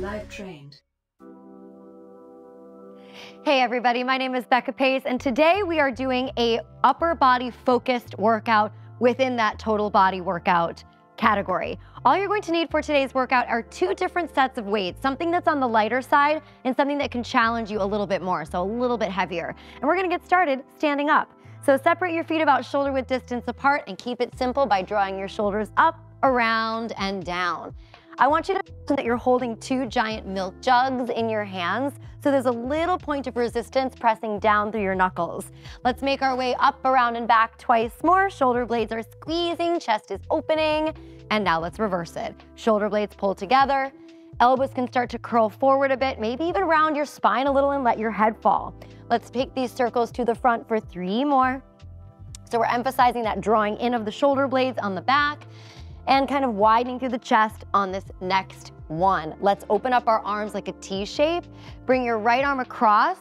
Live trained. Hey everybody, my name is Becca Pace, and today we are doing a upper body focused workout within that total body workout category. All you're going to need for today's workout are two different sets of weights, something that's on the lighter side and something that can challenge you a little bit more, so a little bit heavier. And we're gonna get started standing up. So separate your feet about shoulder width distance apart and keep it simple by drawing your shoulders up, around, and down. I want you to imagine that you're holding two giant milk jugs in your hands, so there's a little point of resistance pressing down through your knuckles. Let's make our way up, around, and back twice more. Shoulder blades are squeezing, chest is opening, and now let's reverse it. Shoulder blades pull together, elbows can start to curl forward a bit, maybe even round your spine a little and let your head fall. Let's take these circles to the front for 3 more. So we're emphasizing that drawing in of the shoulder blades on the back and kind of widening through the chest on this next one. Let's open up our arms like a T shape. Bring your right arm across,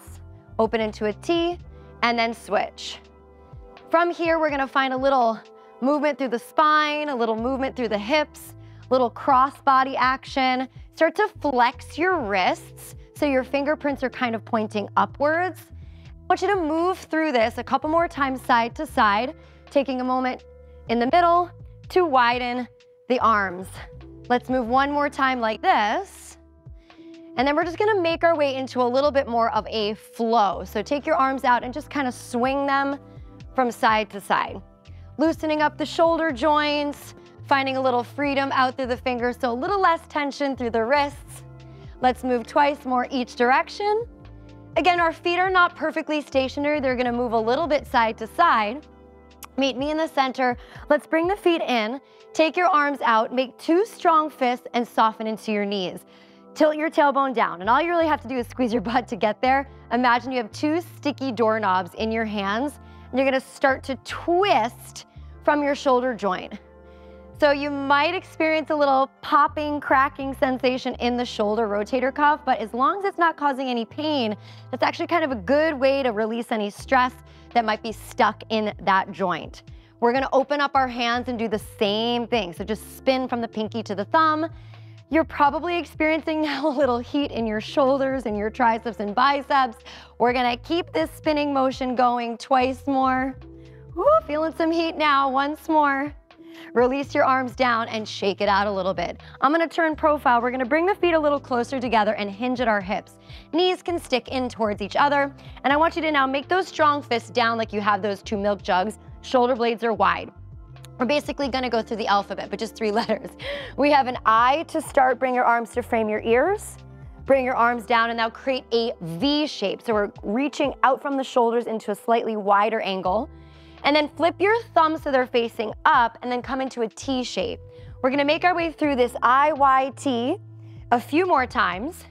open into a T, and then switch. From here, we're gonna find a little movement through the spine, a little movement through the hips, little cross body action. Start to flex your wrists so your fingerprints are kind of pointing upwards. I want you to move through this a couple more times side to side, taking a moment in the middle to widen the arms. Let's move one more time like this. And then we're just gonna make our way into a little bit more of a flow. So take your arms out and just kind of swing them from side to side. Loosening up the shoulder joints, finding a little freedom out through the fingers, so a little less tension through the wrists. Let's move twice more each direction. Again, our feet are not perfectly stationary. They're gonna move a little bit side to side. Meet me in the center. Let's bring the feet in. Take your arms out, make 2 strong fists and soften into your knees. Tilt your tailbone down, and all you really have to do is squeeze your butt to get there. Imagine you have 2 sticky doorknobs in your hands, and you're gonna start to twist from your shoulder joint. So you might experience a little popping, cracking sensation in the shoulder rotator cuff, but as long as it's not causing any pain, that's actually kind of a good way to release any stress that might be stuck in that joint. We're gonna open up our hands and do the same thing. So just spin from the pinky to the thumb. You're probably experiencing now a little heat in your shoulders and your triceps and biceps. We're gonna keep this spinning motion going twice more. Woo, feeling some heat now, once more. Release your arms down and shake it out a little bit. I'm gonna turn profile. We're gonna bring the feet a little closer together and hinge at our hips. Knees can stick in towards each other. And I want you to now make those strong fists down like you have those 2 milk jugs. Shoulder blades are wide. We're basically gonna go through the alphabet, but just 3 letters. We have an I to start. Bring your arms to frame your ears. Bring your arms down and now create a V shape. So we're reaching out from the shoulders into a slightly wider angle. And then flip your thumbs so they're facing up and then come into a T shape. We're gonna make our way through this IYT a few more times.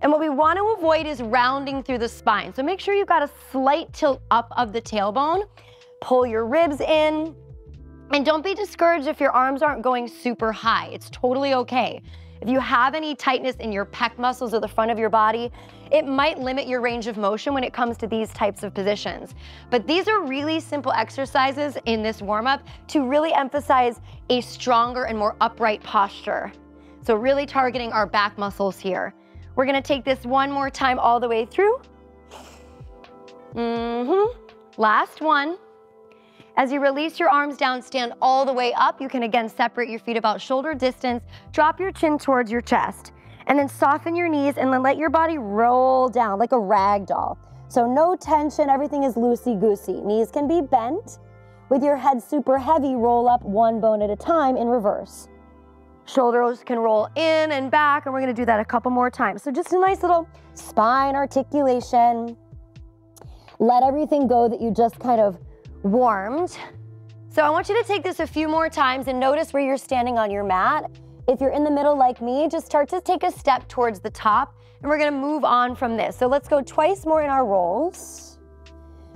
And what we want to avoid is rounding through the spine. So make sure you've got a slight tilt up of the tailbone. Pull your ribs in. And don't be discouraged if your arms aren't going super high. It's totally okay. If you have any tightness in your pec muscles or the front of your body, it might limit your range of motion when it comes to these types of positions. But these are really simple exercises in this warm-up to really emphasize a stronger and more upright posture. So really targeting our back muscles here. We're gonna take this one more time all the way through. Last one. As you release your arms down, stand all the way up. You can again separate your feet about shoulder distance, drop your chin towards your chest, and then soften your knees and then let your body roll down like a rag doll. So no tension, everything is loosey-goosey. Knees can be bent. With your head super heavy, roll up 1 bone at a time in reverse. Shoulders can roll in and back, and we're gonna do that a couple more times. So just a nice little spine articulation. Let everything go that you just kind of warmed. So I want you to take this a few more times and notice where you're standing on your mat. If you're in the middle like me, just start to take a step towards the top, and we're gonna move on from this. So let's go twice more in our rolls.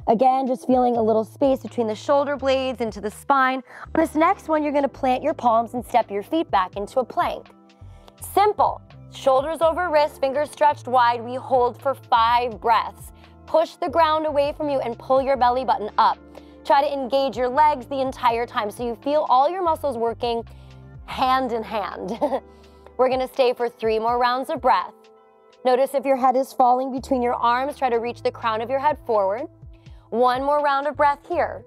Again, just feeling a little space between the shoulder blades into the spine. On this next one, you're gonna plant your palms and step your feet back into a plank. Simple. Shoulders over wrists, fingers stretched wide. We hold for 5 breaths. Push the ground away from you and pull your belly button up. Try to engage your legs the entire time so you feel all your muscles working hand in hand. We're gonna stay for 3 more rounds of breath. Notice if your head is falling between your arms, try to reach the crown of your head forward. 1 more round of breath here.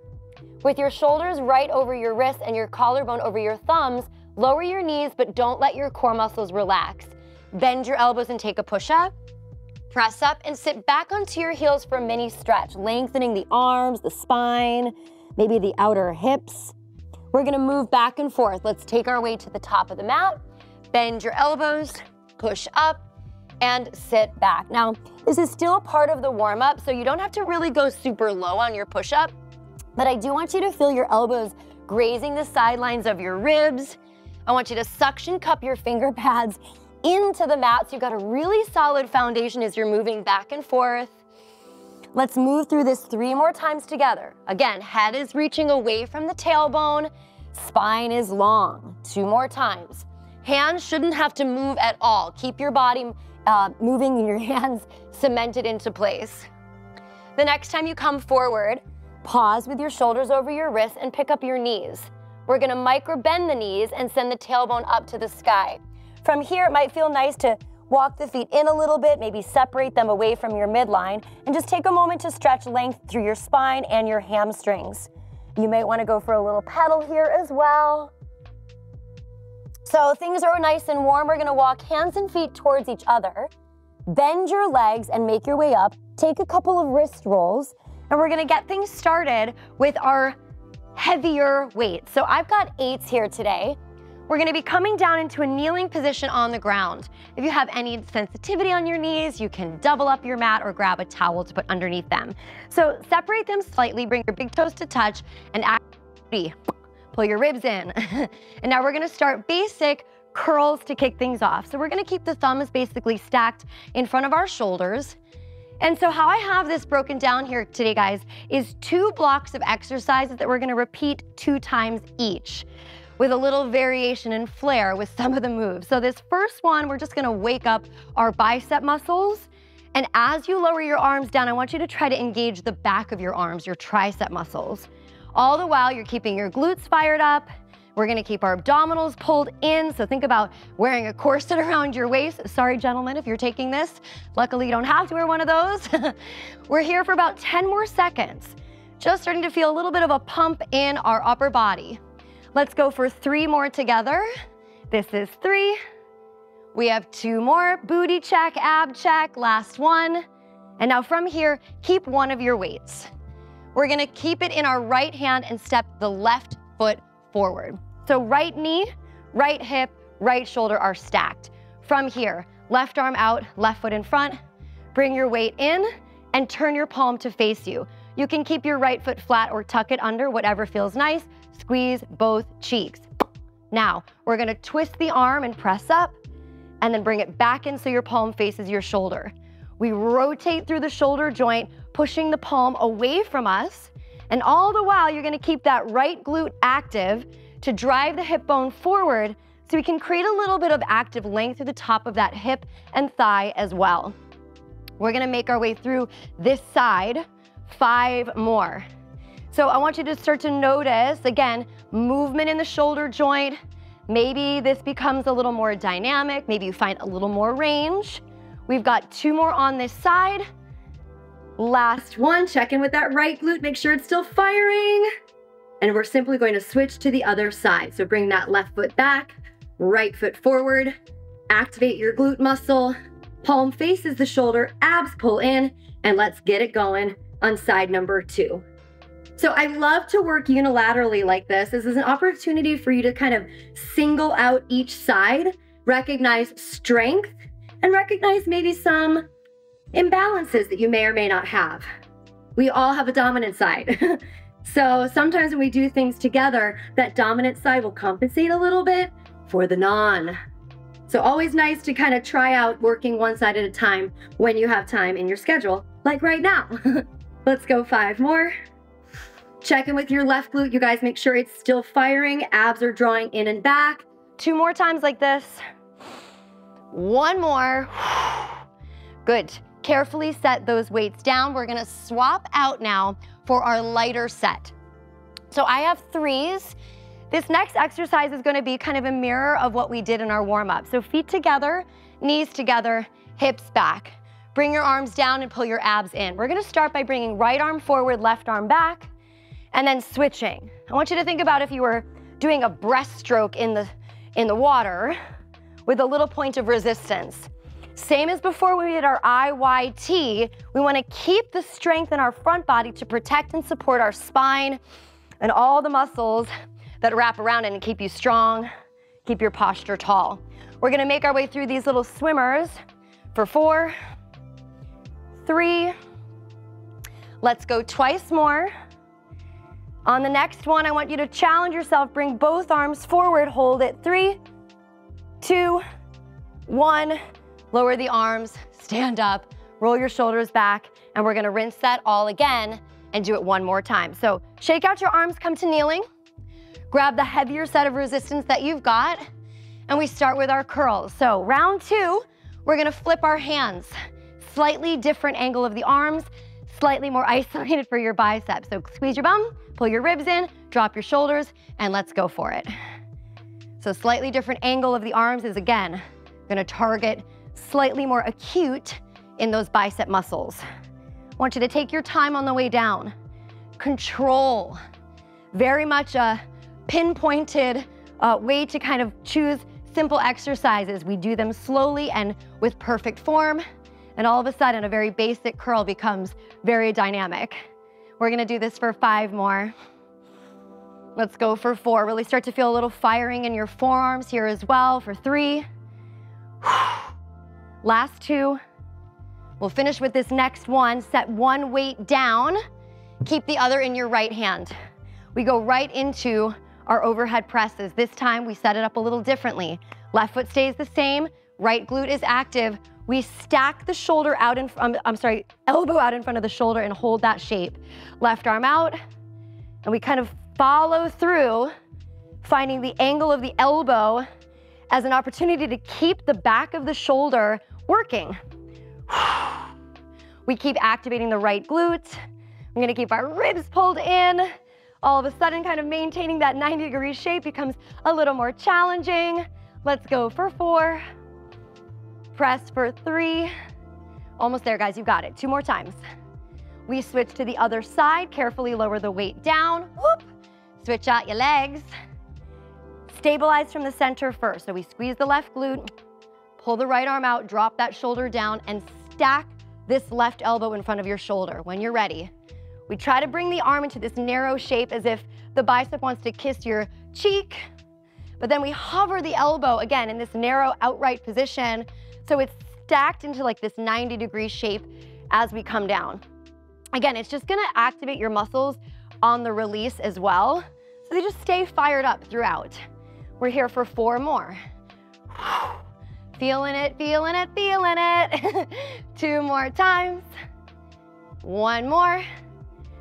With your shoulders right over your wrists and your collarbone over your thumbs, lower your knees, but don't let your core muscles relax. Bend your elbows and take a push-up. Press up and sit back onto your heels for a mini stretch, lengthening the arms, the spine, maybe the outer hips. We're gonna move back and forth. Let's take our way to the top of the mat. Bend your elbows, push up, and sit back. Now, this is still part of the warm-up, so you don't have to really go super low on your push-up, but I do want you to feel your elbows grazing the sidelines of your ribs. I want you to suction cup your finger pads into the mat so you've got a really solid foundation as you're moving back and forth. Let's move through this 3 more times together. Again, head is reaching away from the tailbone, spine is long. 2 more times. Hands shouldn't have to move at all. Keep your body moving and your hands cemented into place. The next time you come forward, pause with your shoulders over your wrists and pick up your knees. We're gonna micro bend the knees and send the tailbone up to the sky. From here, it might feel nice to walk the feet in a little bit, maybe separate them away from your midline, and just take a moment to stretch length through your spine and your hamstrings. You may wanna go for a little pedal here as well. So things are nice and warm. We're gonna walk hands and feet towards each other. Bend your legs and make your way up. Take a couple of wrist rolls, and we're gonna get things started with our heavier weights. So I've got 8s here today. We're gonna be coming down into a kneeling position on the ground. If you have any sensitivity on your knees, you can double up your mat or grab a towel to put underneath them. So separate them slightly, bring your big toes to touch, and pull your ribs in. And now we're gonna start basic curls to kick things off. So we're gonna keep the thumbs basically stacked in front of our shoulders. And so how I have this broken down here today, guys, is 2 blocks of exercises that we're gonna repeat 2 times each, with a little variation and flair with some of the moves. So this first one, we're just gonna wake up our bicep muscles. And as you lower your arms down, I want you to try to engage the back of your arms, your tricep muscles. All the while, you're keeping your glutes fired up. We're gonna keep our abdominals pulled in. So think about wearing a corset around your waist. Sorry, gentlemen, if you're taking this. Luckily, you don't have to wear one of those. We're here for about 10 more seconds. Just starting to feel a little bit of a pump in our upper body. Let's go for 3 more together. This is 3. We have 2 more. Booty check, ab check, last one. And now from here, keep one of your weights. We're gonna keep it in our right hand and step the left foot forward. So right knee, right hip, right shoulder are stacked. From here, left arm out, left foot in front. Bring your weight in and turn your palm to face you. You can keep your right foot flat or tuck it under, whatever feels nice. Squeeze both cheeks. Now, we're gonna twist the arm and press up, and then bring it back in so your palm faces your shoulder. We rotate through the shoulder joint, pushing the palm away from us, and all the while, you're gonna keep that right glute active to drive the hip bone forward so we can create a little bit of active length through the top of that hip and thigh as well. We're gonna make our way through this side, 5 more. So I want you to start to notice, again, movement in the shoulder joint. Maybe this becomes a little more dynamic. Maybe you find a little more range. We've got 2 more on this side. Last one, check in with that right glute, make sure it's still firing. And we're simply going to switch to the other side. So bring that left foot back, right foot forward, activate your glute muscle, palm faces the shoulder, abs pull in, and let's get it going on side number 2. So I love to work unilaterally like this. This is an opportunity for you to kind of single out each side, recognize strength, and recognize maybe some imbalances that you may or may not have. We all have a dominant side. So sometimes when we do things together, that dominant side will compensate a little bit for the non. So always nice to kind of try out working one side at a time when you have time in your schedule, like right now. Let's go 5 more. Check in with your left glute. You guys make sure it's still firing. Abs are drawing in and back. 2 more times like this. 1 more. Good. Carefully set those weights down. We're gonna swap out now for our lighter set. So I have 3s. This next exercise is gonna be kind of a mirror of what we did in our warm-up. So feet together, knees together, hips back. Bring your arms down and pull your abs in. We're gonna start by bringing right arm forward, left arm back, and then switching. I want you to think about if you were doing a breaststroke in the water with a little point of resistance. Same as before we did our IYT, we wanna keep the strength in our front body to protect and support our spine and all the muscles that wrap around it and keep you strong, keep your posture tall. We're gonna make our way through these little swimmers for 4, 3, let's go twice more. On the next one, I want you to challenge yourself, bring both arms forward, hold it, 3, 2, 1, lower the arms, stand up, roll your shoulders back, and we're gonna rinse that all again and do it one more time. So shake out your arms, come to kneeling, grab the heavier set of resistance that you've got, and we start with our curls. So round 2, we're gonna flip our hands. Slightly different angle of the arms, slightly more isolated for your biceps. So squeeze your bum, pull your ribs in, drop your shoulders, and let's go for it. So slightly different angle of the arms is, again, gonna target slightly more acute in those bicep muscles. I want you to take your time on the way down. Control, very much a pinpointed way to kind of choose simple exercises. We do them slowly and with perfect form, and all of a sudden a very basic curl becomes very dynamic. We're gonna do this for 5 more. Let's go for 4. Really start to feel a little firing in your forearms here as well for 3. Last 2. We'll finish with this next one. Set one weight down, keep the other in your right hand. We go right into our overhead presses. This time we set it up a little differently. Left foot stays the same, right glute is active. We stack the shoulder out in front, elbow out in front of the shoulder and hold that shape. Left arm out, and we kind of follow through, finding the angle of the elbow as an opportunity to keep the back of the shoulder working. We keep activating the right glute. I'm gonna keep our ribs pulled in. All of a sudden, kind of maintaining that 90-degree shape becomes a little more challenging. Let's go for 4. Press for 3. Almost there, guys, you got it. 2 more times. We switch to the other side, carefully lower the weight down. Whoop. Switch out your legs. Stabilize from the center first. So we squeeze the left glute, pull the right arm out, drop that shoulder down, and stack this left elbow in front of your shoulder. When you're ready, we try to bring the arm into this narrow shape as if the bicep wants to kiss your cheek, but then we hover the elbow again in this narrow outright position, so it's stacked into like this 90-degree shape as we come down. Again, it's just gonna activate your muscles on the release as well, so they just stay fired up throughout. We're here for 4 more. Feeling it, feeling it, feeling it. 2 more times. 1 more.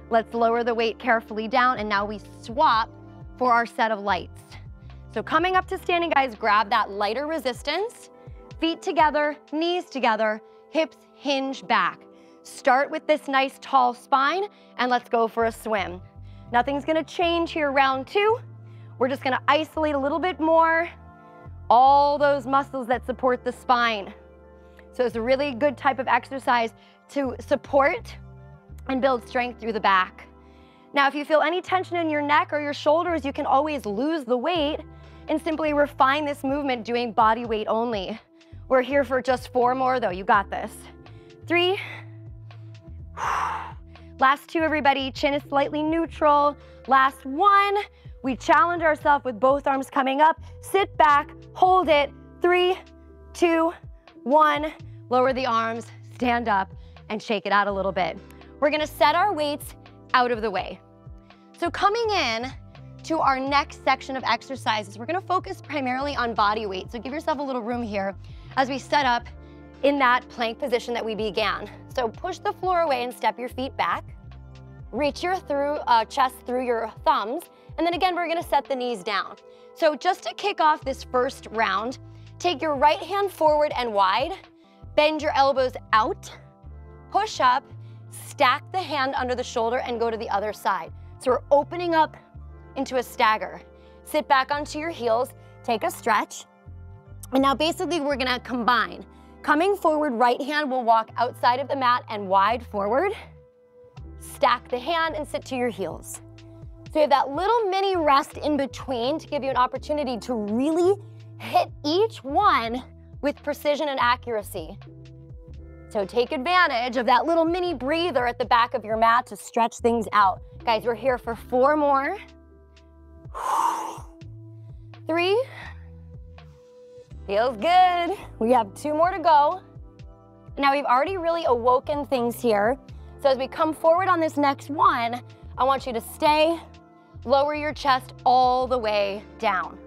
Let's lower the weight carefully down, and now we swap for our set of lights. So coming up to standing, guys, grab that lighter resistance. Feet together, knees together, hips hinge back. Start with this nice tall spine, and let's go for a swim. Nothing's gonna change here, round 2. We're just gonna isolate a little bit more all those muscles that support the spine. So it's a really good type of exercise to support and build strength through the back. Now, if you feel any tension in your neck or your shoulders, you can always lose the weight and simply refine this movement doing body weight only. We're here for just 4 more though, you got this. 3. Last 2, everybody, chin is slightly neutral. Last 1, we challenge ourselves with both arms coming up. Sit back, hold it. 3, 2, 1. Lower the arms, stand up, and shake it out a little bit. We're gonna set our weights out of the way. So coming in to our next section of exercises, we're gonna focus primarily on body weight. So give yourself a little room here as we set up in that plank position that we began. So push the floor away and step your feet back. Reach your chest through your thumbs. And then again, we're gonna set the knees down. So just to kick off this first round, take your right hand forward and wide, bend your elbows out, push up, stack the hand under the shoulder and go to the other side. So we're opening up into a stagger. Sit back onto your heels, take a stretch. And now basically we're gonna combine. Coming forward, right hand will walk outside of the mat and wide forward. Stack the hand and sit to your heels. So you have that little mini rest in between to give you an opportunity to really hit each one with precision and accuracy. So take advantage of that little mini breather at the back of your mat to stretch things out. Guys, we're here for 4 more. 3. Feels good. We have 2 more to go. Now we've already really awoken things here. So as we come forward on this next one, I want you to stay, lower your chest all the way down.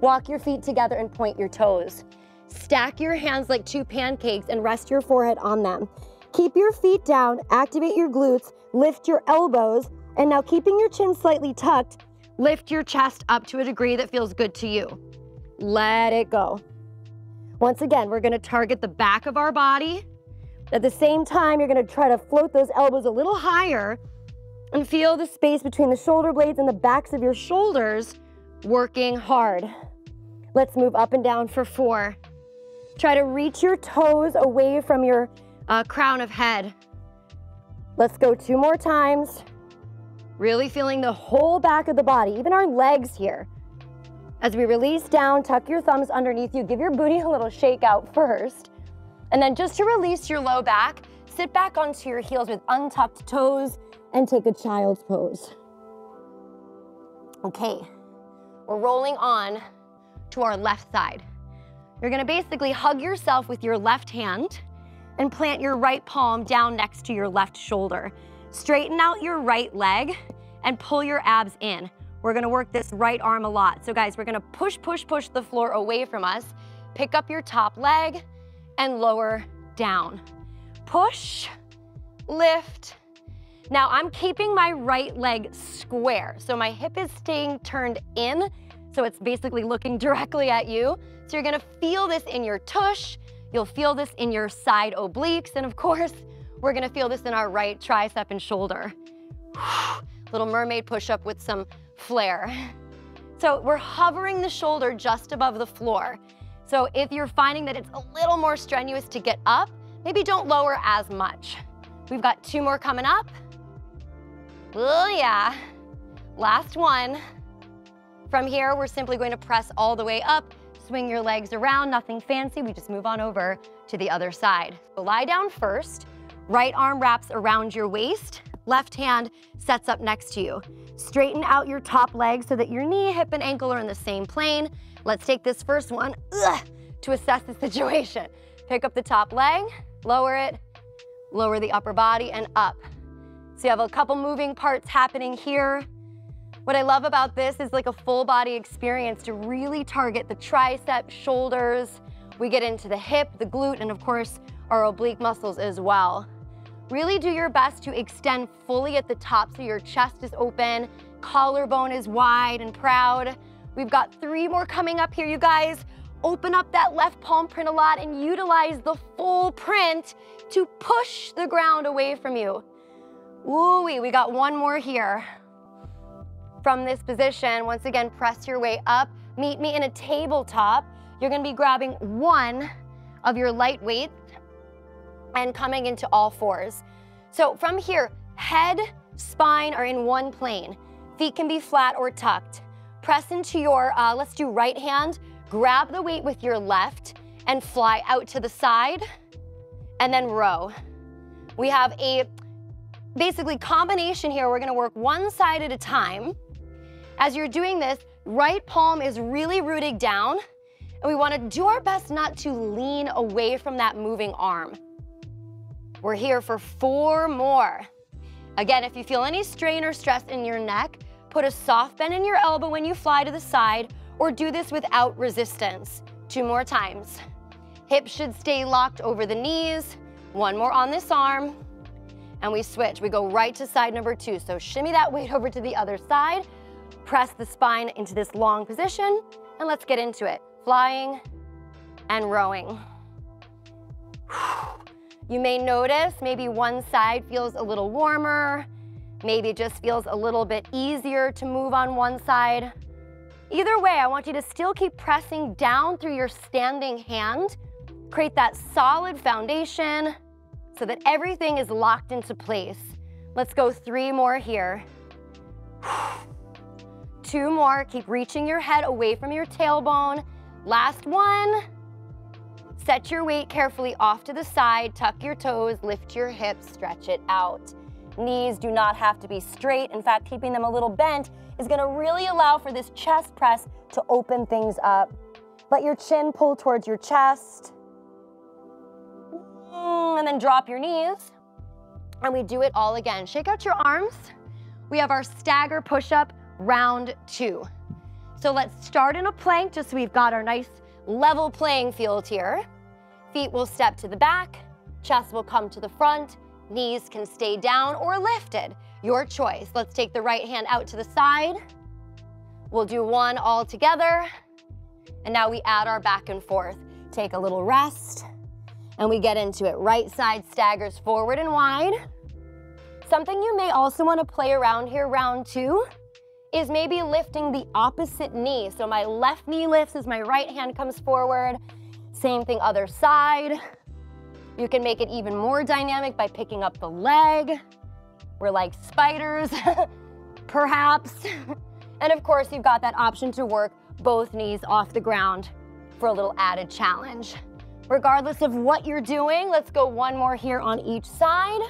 Walk your feet together and point your toes. Stack your hands like 2 pancakes and rest your forehead on them. Keep your feet down, activate your glutes, lift your elbows, and now keeping your chin slightly tucked, lift your chest up to a degree that feels good to you. Let it go. Once again, we're gonna target the back of our body. At the same time, you're gonna try to float those elbows a little higher and feel the space between the shoulder blades and the backs of your shoulders working hard. Let's move up and down for 4. Try to reach your toes away from your crown of head. Let's go 2 more times. Really feeling the whole back of the body, even our legs here. As we release down, tuck your thumbs underneath you. Give your booty a little shake out first. And then just to release your low back, sit back onto your heels with untucked toes and take a child's pose. Okay, we're rolling on to our left side. You're gonna basically hug yourself with your left hand and plant your right palm down next to your left shoulder. Straighten out your right leg and pull your abs in. We're gonna work this right arm a lot. So guys, we're gonna push the floor away from us. Pick up your top leg and lower down. Push, lift. Now I'm keeping my right leg square. So my hip is staying turned in. So it's basically looking directly at you. So you're gonna feel this in your tush. You'll feel this in your side obliques. And of course, we're gonna feel this in our right tricep and shoulder. Little mermaid push-up with some flair. So we're hovering the shoulder just above the floor. So if you're finding that it's a little more strenuous to get up, maybe don't lower as much. We've got 2 more coming up. Oh yeah. Last one. From here, we're simply going to press all the way up, swing your legs around, nothing fancy. We just move on over to the other side. So lie down first. Right arm wraps around your waist. Left hand sets up next to you. Straighten out your top leg so that your knee, hip, and ankle are in the same plane. Let's take this first one to assess the situation. Pick up the top leg, lower it, lower the upper body, and up. So you have a couple moving parts happening here. What I love about this is like a full body experience to really target the tricep, shoulders. We get into the hip, the glute, and of course, our oblique muscles as well. Really do your best to extend fully at the top so your chest is open, collarbone is wide and proud. We've got 3 more coming up here, you guys. Open up that left palm print a lot and utilize the full print to push the ground away from you. Ooh-wee, we got 1 more here. From this position, once again, press your way up. Meet me in a tabletop. You're gonna be grabbing 1 of your light weights and coming into all 4s. So from here, head, spine are in one plane. Feet can be flat or tucked. Press into your, let's do right hand. Grab the weight with your left and fly out to the side and then row. We have a basically combination here. We're gonna work one side at a time. As you're doing this, right palm is really rooted down and we wanna do our best not to lean away from that moving arm. We're here for 4 more. Again, if you feel any strain or stress in your neck, put a soft bend in your elbow when you fly to the side or do this without resistance. 2 more times. Hips should stay locked over the knees. 1 more on this arm. And we switch. We go right to side number 2. So shimmy that weight over to the other side. Press the spine into this long position. And let's get into it. Flying and rowing. You may notice maybe one side feels a little warmer. Maybe it just feels a little bit easier to move on one side. Either way, I want you to still keep pressing down through your standing hand. Create that solid foundation so that everything is locked into place. Let's go 3 more here. 2 more, keep reaching your head away from your tailbone. Last one. Set your weight carefully off to the side, tuck your toes, lift your hips, stretch it out. Knees do not have to be straight. In fact, keeping them a little bent is gonna really allow for this chest press to open things up. Let your chin pull towards your chest. And then drop your knees. And we do it all again. Shake out your arms. We have our stagger push-up round 2. So let's start in a plank just so we've got our nice level playing field here. Feet will step to the back, chest will come to the front, knees can stay down or lifted, your choice. Let's take the right hand out to the side. We'll do 1 all together. And now we add our back and forth. Take a little rest and we get into it. Right side staggers forward and wide. Something you may also want to play around here, round 2, is maybe lifting the opposite knee. So my left knee lifts as my right hand comes forward. Same thing other side. You can make it even more dynamic by picking up the leg. We're like spiders, perhaps. And of course, you've got that option to work both knees off the ground for a little added challenge. Regardless of what you're doing, let's go 1 more here on each side.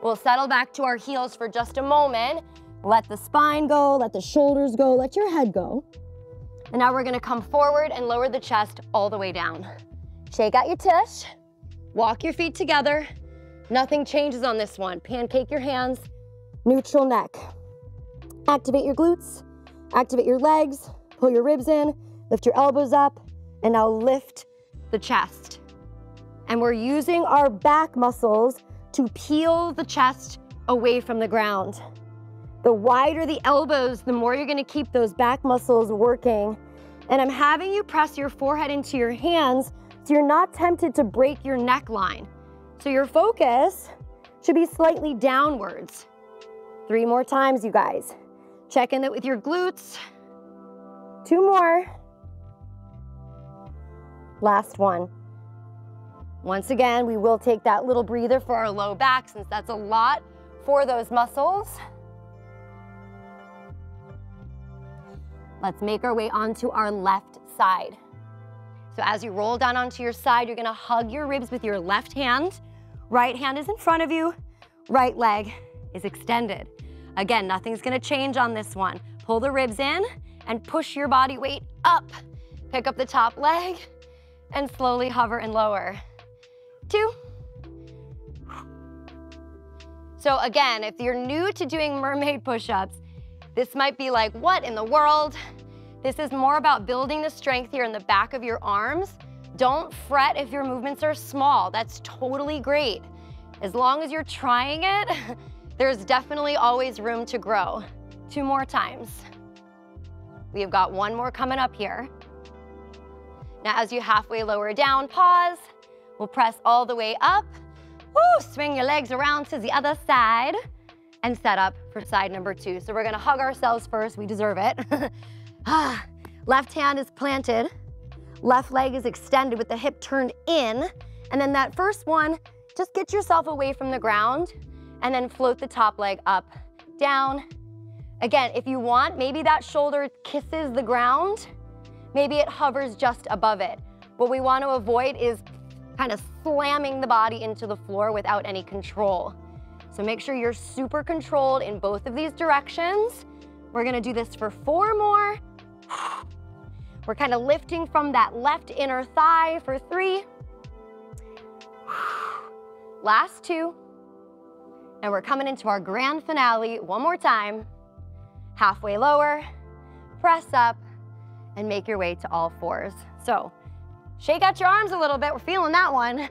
We'll settle back to our heels for just a moment. Let the spine go, let the shoulders go, let your head go. And now we're gonna come forward and lower the chest all the way down. Shake out your tush, walk your feet together. Nothing changes on this one. Pancake your hands, neutral neck. Activate your glutes, activate your legs, pull your ribs in, lift your elbows up, and now lift the chest. And we're using our back muscles to peel the chest away from the ground. The wider the elbows, the more you're gonna keep those back muscles working. And I'm having you press your forehead into your hands so you're not tempted to break your neckline. So your focus should be slightly downwards. 3 more times, you guys. Check in with your glutes. 2 more. Last one. Once again, we will take that little breather for our low back since that's a lot for those muscles. Let's make our way onto our left side. So as you roll down onto your side, you're gonna hug your ribs with your left hand. Right hand is in front of you. Right leg is extended. Again, nothing's gonna change on this one. Pull the ribs in and push your body weight up. Pick up the top leg and slowly hover and lower. 2. So again, if you're new to doing mermaid push-ups, this might be like, what in the world? This is more about building the strength here in the back of your arms. Don't fret if your movements are small. That's totally great. As long as you're trying it, there's definitely always room to grow. 2 more times. We've got 1 more coming up here. Now as you halfway lower down, pause. We'll press all the way up. Woo, swing your legs around to the other side and set up for side number 2. So we're gonna hug ourselves first, we deserve it. Left hand is planted, left leg is extended with the hip turned in, and then that first one, just get yourself away from the ground and then float the top leg up, down. Again, if you want, maybe that shoulder kisses the ground, maybe it hovers just above it. What we want to avoid is kind of slamming the body into the floor without any control. So make sure you're super controlled in both of these directions. We're gonna do this for 4 more. We're kind of lifting from that left inner thigh for 3. Last 2. And we're coming into our grand finale 1 more time. Halfway lower, press up, and make your way to all 4s. So shake out your arms a little bit, we're feeling that one.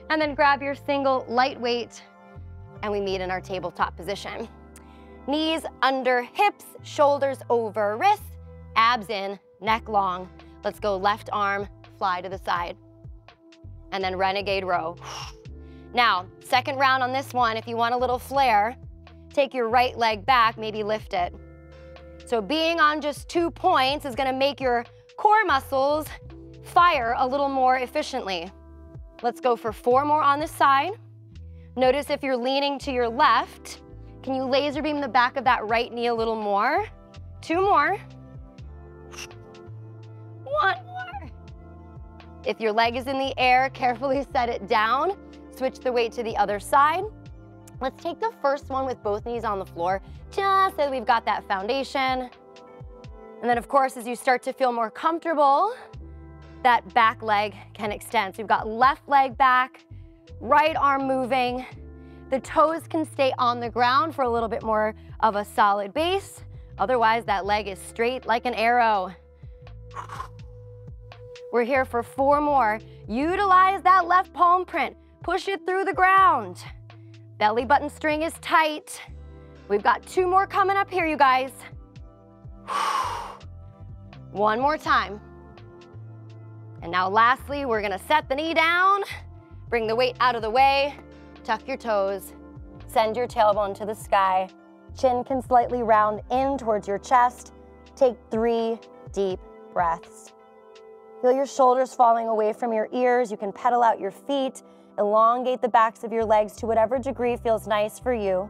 And then grab your single lightweight, and we meet in our tabletop position. Knees under hips, shoulders over wrists, abs in, neck long. Let's go left arm, fly to the side. And then renegade row. Now, second round on this one, if you want a little flair, take your right leg back, maybe lift it. So being on just 2 points is gonna make your core muscles fire a little more efficiently. Let's go for 4 more on this side. Notice if you're leaning to your left, can you laser beam the back of that right knee a little more? 2 more. 1 more. If your leg is in the air, carefully set it down. Switch the weight to the other side. Let's take the first one with both knees on the floor, just so we've got that foundation. And then of course, as you start to feel more comfortable, that back leg can extend. So you've got left leg back, right arm moving. The toes can stay on the ground for a little bit more of a solid base. Otherwise, that leg is straight like an arrow. We're here for 4 more. Utilize that left palm print. Push it through the ground. Belly button string is tight. We've got 2 more coming up here, you guys. 1 more time. And now lastly, we're gonna set the knee down, bring the weight out of the way, tuck your toes, send your tailbone to the sky. Chin can slightly round in towards your chest. Take 3 deep breaths. Feel your shoulders falling away from your ears. You can pedal out your feet, elongate the backs of your legs to whatever degree feels nice for you.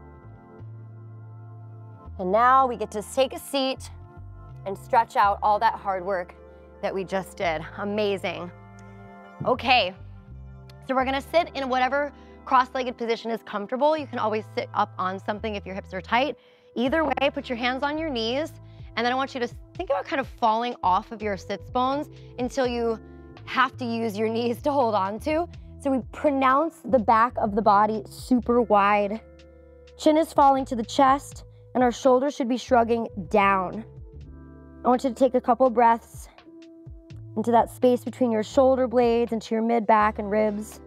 And now we get to take a seat and stretch out all that hard work that we just did. Amazing. Okay, so we're gonna sit in whatever cross-legged position is comfortable. You can always sit up on something if your hips are tight. Either way, put your hands on your knees, and then I want you to think about kind of falling off of your sits bones until you have to use your knees to hold on to. So we pronounce the back of the body super wide. Chin is falling to the chest, and our shoulders should be shrugging down. I want you to take a couple breaths into that space between your shoulder blades, into your mid-back and ribs.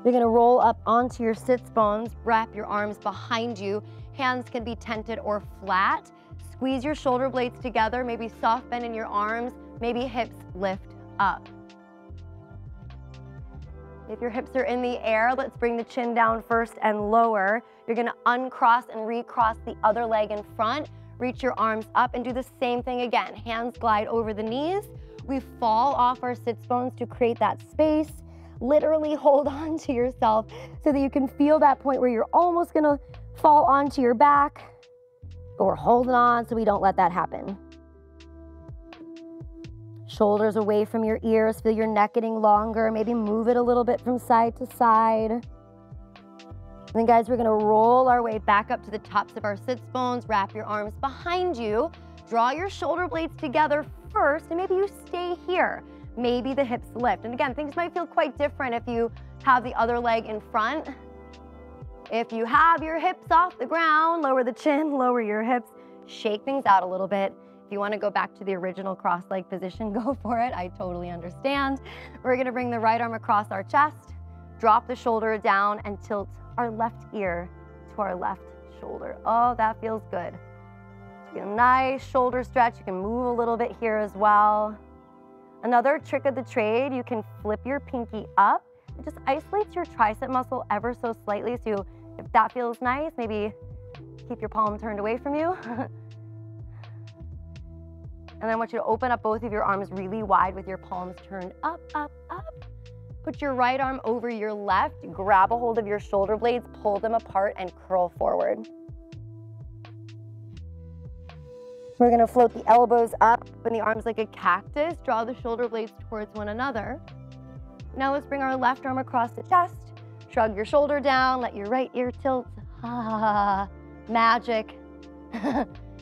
You're gonna roll up onto your sits bones, wrap your arms behind you. Hands can be tented or flat. Squeeze your shoulder blades together, maybe soft bend in your arms, maybe hips lift up. If your hips are in the air, let's bring the chin down first and lower. You're gonna uncross and recross the other leg in front. Reach your arms up and do the same thing again. Hands glide over the knees. We fall off our sits bones to create that space. Literally hold on to yourself so that you can feel that point where you're almost gonna fall onto your back, but we're holding on so we don't let that happen. Shoulders away from your ears, feel your neck getting longer, maybe move it a little bit from side to side. And then guys, we're gonna roll our way back up to the tops of our sits bones, wrap your arms behind you, draw your shoulder blades together first, and maybe you stay here. Maybe the hips lift. And again, things might feel quite different if you have the other leg in front. If you have your hips off the ground, lower the chin, lower your hips, shake things out a little bit. If you want to go back to the original cross-leg position, go for it. I totally understand. We're going to bring the right arm across our chest, drop the shoulder down, and tilt our left ear to our left shoulder. Oh, that feels good. So a nice shoulder stretch. You can move a little bit here as well. Another trick of the trade, you can flip your pinky up. It just isolates your tricep muscle ever so slightly. So if that feels nice, maybe keep your palm turned away from you. And then I want you to open up both of your arms really wide with your palms turned up, up, up. Put your right arm over your left, grab a hold of your shoulder blades, pull them apart, and curl forward. We're gonna float the elbows up, open the arms like a cactus, draw the shoulder blades towards one another. Now let's bring our left arm across the chest, shrug your shoulder down, let your right ear tilt. Ah, magic.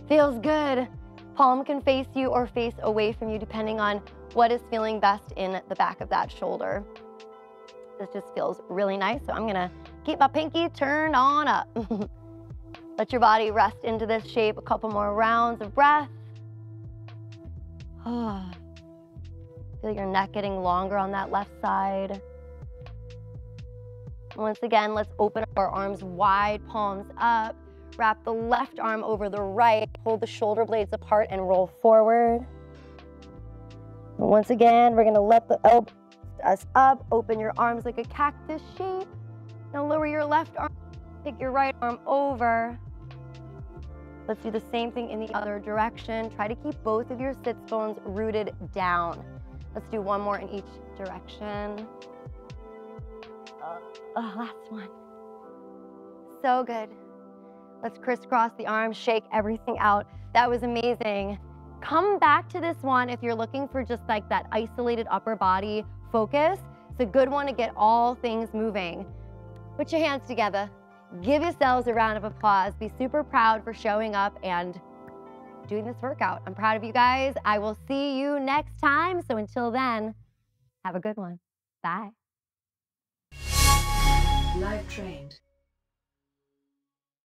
Feels good. Palm can face you or face away from you depending on what is feeling best in the back of that shoulder. This just feels really nice, so I'm gonna keep my pinky turned on up. Let your body rest into this shape. A couple more rounds of breath. Feel your neck getting longer on that left side. Once again, let's open up our arms wide, palms up. Wrap the left arm over the right. Hold the shoulder blades apart and roll forward. And once again, we're gonna let the elbows up. Open your arms like a cactus shape. Now lower your left arm Take your right arm over. Let's do the same thing in the other direction. Try to keep both of your sits bones rooted down. Let's do one more in each direction. Last one. So good. Let's crisscross the arms, shake everything out. That was amazing. Come back to this one if you're looking for just like that isolated upper body focus. It's a good one to get all things moving. Put your hands together. Give yourselves a round of applause. Be super proud for showing up and doing this workout. I'm proud of you guys. I will see you next time. So until then, have a good one. Bye. Live trained.